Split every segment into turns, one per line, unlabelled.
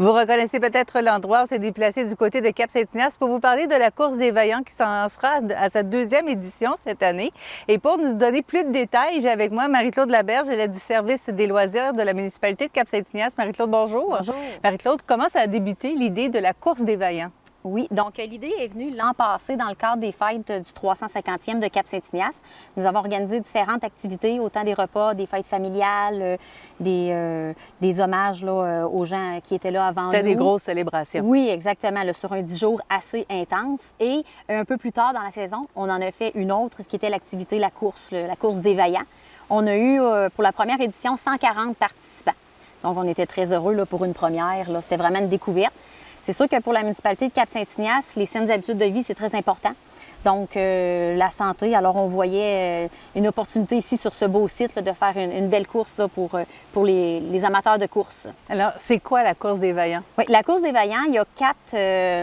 Vous reconnaissez peut-être l'endroit où s'est déplacé du côté de Cap-Saint-Ignace pour vous parler de la course des vaillants qui s'en sera à sa deuxième édition cette année. Et pour nous donner plus de détails, j'ai avec moi Marie-Claude Laberge, elle est du service des loisirs de la municipalité de Cap-Saint-Ignace. Marie-Claude, bonjour.
Bonjour.
Marie-Claude, comment ça a débuté l'idée de la course des vaillants?
Oui, donc l'idée est venue l'an passé dans le cadre des fêtes du 350e de Cap-Saint-Ignace. Nous avons organisé différentes activités, autant des repas, des fêtes familiales, des hommages là, aux gens qui étaient là avant nous.
C'était des grosses célébrations.
Oui, exactement, là, sur un 10 jours assez intense. Et un peu plus tard dans la saison, on en a fait une autre, ce qui était l'activité, la course des vaillants. On a eu, pour la première édition, 140 participants. Donc, on était très heureux là, pour une première. C'était vraiment une découverte. C'est sûr que pour la municipalité de Cap-Saint-Ignace, les saines habitudes de vie, c'est très important. Donc, la santé, alors on voyait une opportunité ici sur ce beau site là, de faire une belle course là, pour les amateurs de course.
Alors, c'est quoi la course des vaillants?
Oui, la course des vaillants, il y a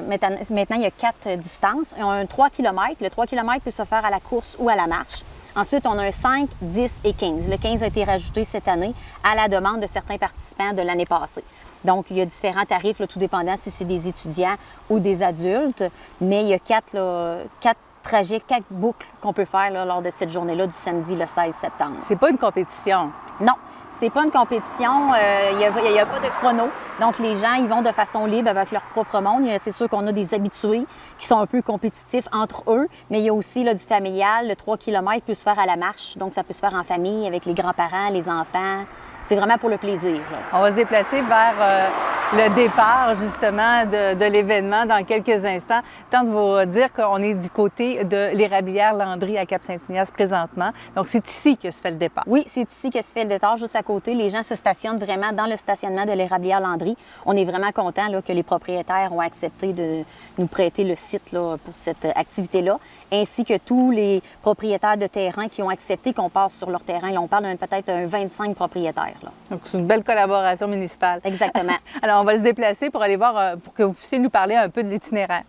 maintenant, il y a 4 distances. On a un 3 km. Le 3 km peut se faire à la course ou à la marche. Ensuite, on a un 5, 10 et 15. Le 15 a été rajouté cette année à la demande de certains participants de l'année passée. Donc, il y a différents tarifs, là, tout dépendant si c'est des étudiants ou des adultes. Mais il y a 4 trajets, 4 boucles qu'on peut faire là, lors de cette journée-là du samedi, le 16 septembre.
C'est pas une compétition?
Non, c'est pas une compétition. Il n'y a pas de chrono. Donc, les gens, ils vont de façon libre avec leur propre monde. C'est sûr qu'on a des habitués qui sont un peu compétitifs entre eux, mais il y a aussi là, du familial. Le 3 km peut se faire à la marche. Donc, ça peut se faire en famille avec les grands-parents, les enfants. C'est vraiment pour le plaisir. Là.
On va se déplacer vers le départ, justement, de l'événement dans quelques instants. Tant de vous dire qu'on est du côté de l'érablière Landry à Cap-Saint-Ignace présentement. Donc, c'est ici que se fait le départ.
Oui, c'est ici que se fait le départ, juste à côté. Les gens se stationnent vraiment dans le stationnement de l'érablière Landry. On est vraiment content que les propriétaires ont accepté de nous prêter le site là, pour cette activité-là, ainsi que tous les propriétaires de terrain qui ont accepté qu'on passe sur leur terrain. Là, on parle peut-être un 25 propriétaires. Là.
Donc, c'est une belle collaboration municipale.
Exactement.
Alors, on va se déplacer pour aller voir, pour que vous puissiez nous parler un peu de l'itinéraire.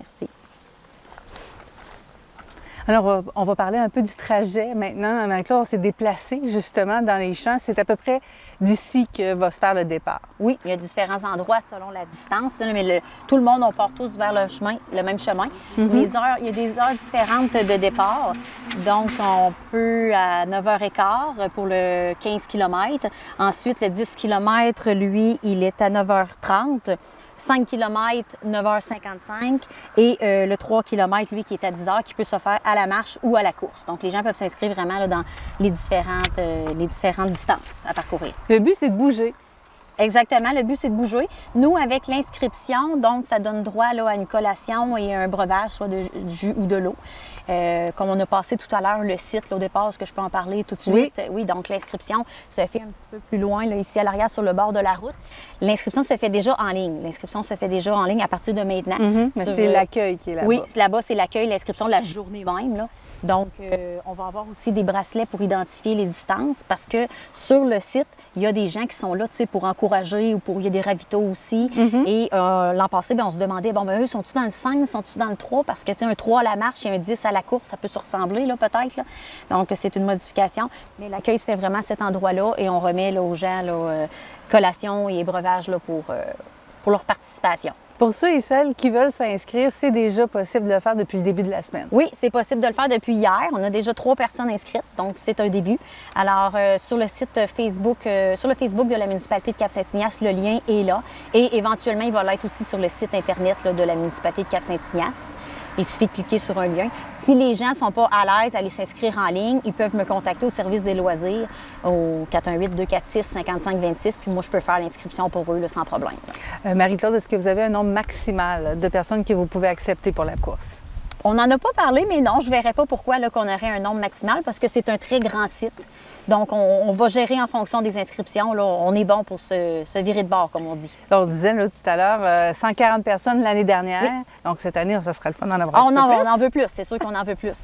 Merci.
Alors, on va parler un peu du trajet maintenant. Marie-Claude, on s'est déplacé justement dans les champs. C'est à peu près d'ici que va se faire le départ.
Oui, il y a différents endroits selon la distance, mais tout le monde, on part tous vers le même chemin. Il y a des heures différentes de départ. Donc, on peut à 9h15 pour le 15 km. Ensuite, le 10 km, lui, il est à 9h30. 5 km, 9h55 et le 3 km, lui, qui est à 10h, qui peut se faire à la marche ou à la course. Donc, les gens peuvent s'inscrire vraiment là, dans les différentes distances à parcourir.
Le but, c'est de bouger.
Exactement, le but, c'est de bouger. Nous, avec l'inscription, donc, ça donne droit là, à une collation et un breuvage, soit de jus ou de l'eau. Comme on a passé tout à l'heure le site là, au départ, est-ce que je peux en parler tout de suite? Oui, donc l'inscription se fait un petit peu plus loin, là, ici à l'arrière, sur le bord de la route. L'inscription se fait déjà en ligne. L'inscription se fait déjà en ligne à partir de maintenant.
Mais c'est l'accueil qui est là-bas.
Oui, là-bas, c'est l'accueil, l'inscription la journée même. Là. Donc, on va avoir aussi des bracelets pour identifier les distances parce que sur le site, il y a des gens qui sont là pour encourager ou il y a des ravitaux aussi. Et l'an passé, on se demandait, eux, sont-ils dans le 5, sont-ils dans le 3? Parce que un 3 à la marche et un 10 à la course, ça peut se ressembler là, peut-être. Là. Donc, c'est une modification. Mais l'accueil se fait vraiment à cet endroit-là et on remet là, aux gens là, collation et breuvage là, pour leur participation.
Pour ceux et celles qui veulent s'inscrire, c'est déjà possible de le faire depuis le début de la semaine.
Oui, c'est possible de le faire depuis hier. On a déjà 3 personnes inscrites, donc c'est un début. Alors, sur le site Facebook, sur le Facebook de la municipalité de Cap-Saint-Ignace, le lien est là. Et éventuellement, il va l'être aussi sur le site Internet là, de la municipalité de Cap-Saint-Ignace. Il suffit de cliquer sur un lien. Si les gens ne sont pas à l'aise à aller s'inscrire en ligne, ils peuvent me contacter au service des loisirs au 418-246-5526. Puis moi, je peux faire l'inscription pour eux là, sans problème.
Marie-Claude, est-ce que vous avez un nombre maximal de personnes que vous pouvez accepter pour la course?
On n'en a pas parlé, mais non, je ne verrais pas pourquoi là, qu'on aurait un nombre maximal parce que c'est un très grand site. Donc, on va gérer en fonction des inscriptions. Là, on est bon pour se virer de bord, comme on dit.
On disait là, tout à l'heure, 140 personnes l'année dernière. Oui. Donc, cette année, ça sera le fun d'en avoir un petit peu plus.
On en veut plus. C'est sûr qu'on en veut plus.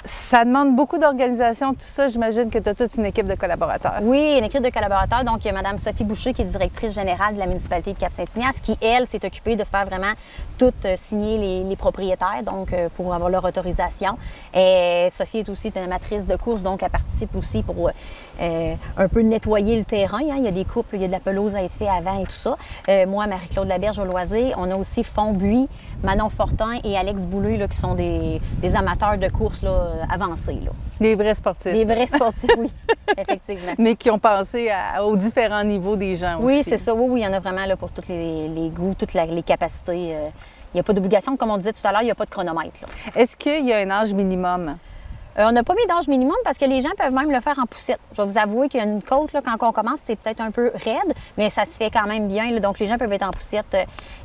Ça demande beaucoup d'organisation, tout ça. J'imagine que tu as toute une équipe de collaborateurs.
Oui, une équipe de collaborateurs. Donc, il y a Mme Sophie Boucher, qui est directrice générale de la municipalité de Cap-Saint-Ignace, qui, elle, s'est occupée de faire vraiment tout signer les propriétaires, donc pour avoir leur autorisation. Et Sophie est aussi une amatrice de course, donc elle participe aussi pour un peu nettoyer le terrain. Hein. Il y a des couples, il y a de la pelouse à être fait avant et tout ça. Moi, Marie-Claude Laberge au loisir. On a aussi Fond-Buis, Manon Fortin et Alex Boulay, là, qui sont des amateurs de course là, avancés. Là.
Des vrais sportifs.
Des vrais sportifs, oui, effectivement.
Mais qui ont pensé aux différents niveaux des gens aussi.
Oui, c'est ça. Oui, il y en a vraiment là, pour tous les goûts, toutes les capacités. Il n'y a pas d'obligation, comme on disait tout à l'heure, il n'y a pas de chronomètre. Là.
Est-ce qu'il y a un âge minimum?
On n'a pas mis d'âge minimum parce que les gens peuvent même le faire en poussette. Je vais vous avouer qu'il y a une côte, là, quand on commence, c'est peut-être un peu raide, mais ça se fait quand même bien. Là, donc, les gens peuvent être en poussette.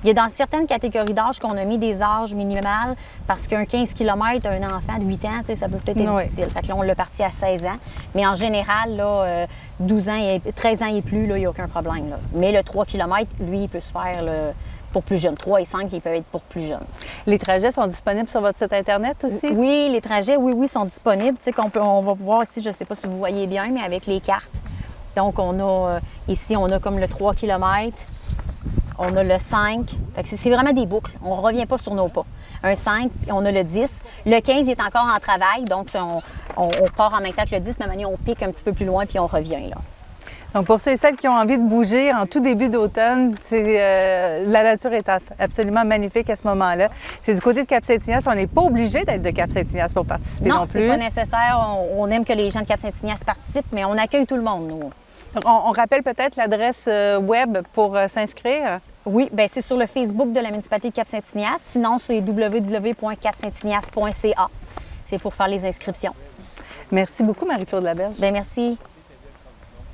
Il y a dans certaines catégories d'âge qu'on a mis des âges minimales parce qu'un 15 km, un enfant de 8 ans, ça peut peut-être être difficile. Fait que là, on l'a parti à 16 ans. Mais en général, là, 12 ans et 13 ans et plus, il n'y a aucun problème. Là. Mais le 3 km, lui, il peut se faire là, pour plus jeunes. 3 et 5, ils peuvent être pour plus jeunes.
Les trajets sont disponibles sur votre site Internet aussi?
Oui, les trajets, oui, sont disponibles. Tu sais, on va pouvoir ici, je ne sais pas si vous voyez bien, mais avec les cartes. Donc, on a ici, on a comme le 3 km, on a le 5. Fait que c'est vraiment des boucles. On ne revient pas sur nos pas. Un 5, on a le 10. Le 15, il est encore en travail, donc on part en même temps que le 10, mais maintenant, on pique un petit peu plus loin puis on revient, là.
Donc, pour ceux et celles qui ont envie de bouger en tout début d'automne, la nature est absolument magnifique à ce moment-là. C'est du côté de Cap-Saint-Ignace. On n'est pas obligé d'être de Cap-Saint-Ignace pour participer non plus.
Non, c'est pas nécessaire. On aime que les gens de Cap-Saint-Ignace participent, mais on accueille tout le monde, nous.
Donc, on rappelle peut-être l'adresse web pour s'inscrire?
Oui, bien c'est sur le Facebook de la municipalité de Cap-Saint-Ignace. Sinon, c'est www.capsaintignace.ca. C'est pour faire les inscriptions.
Merci beaucoup, Marie-Claude Laberge.
Bien, merci.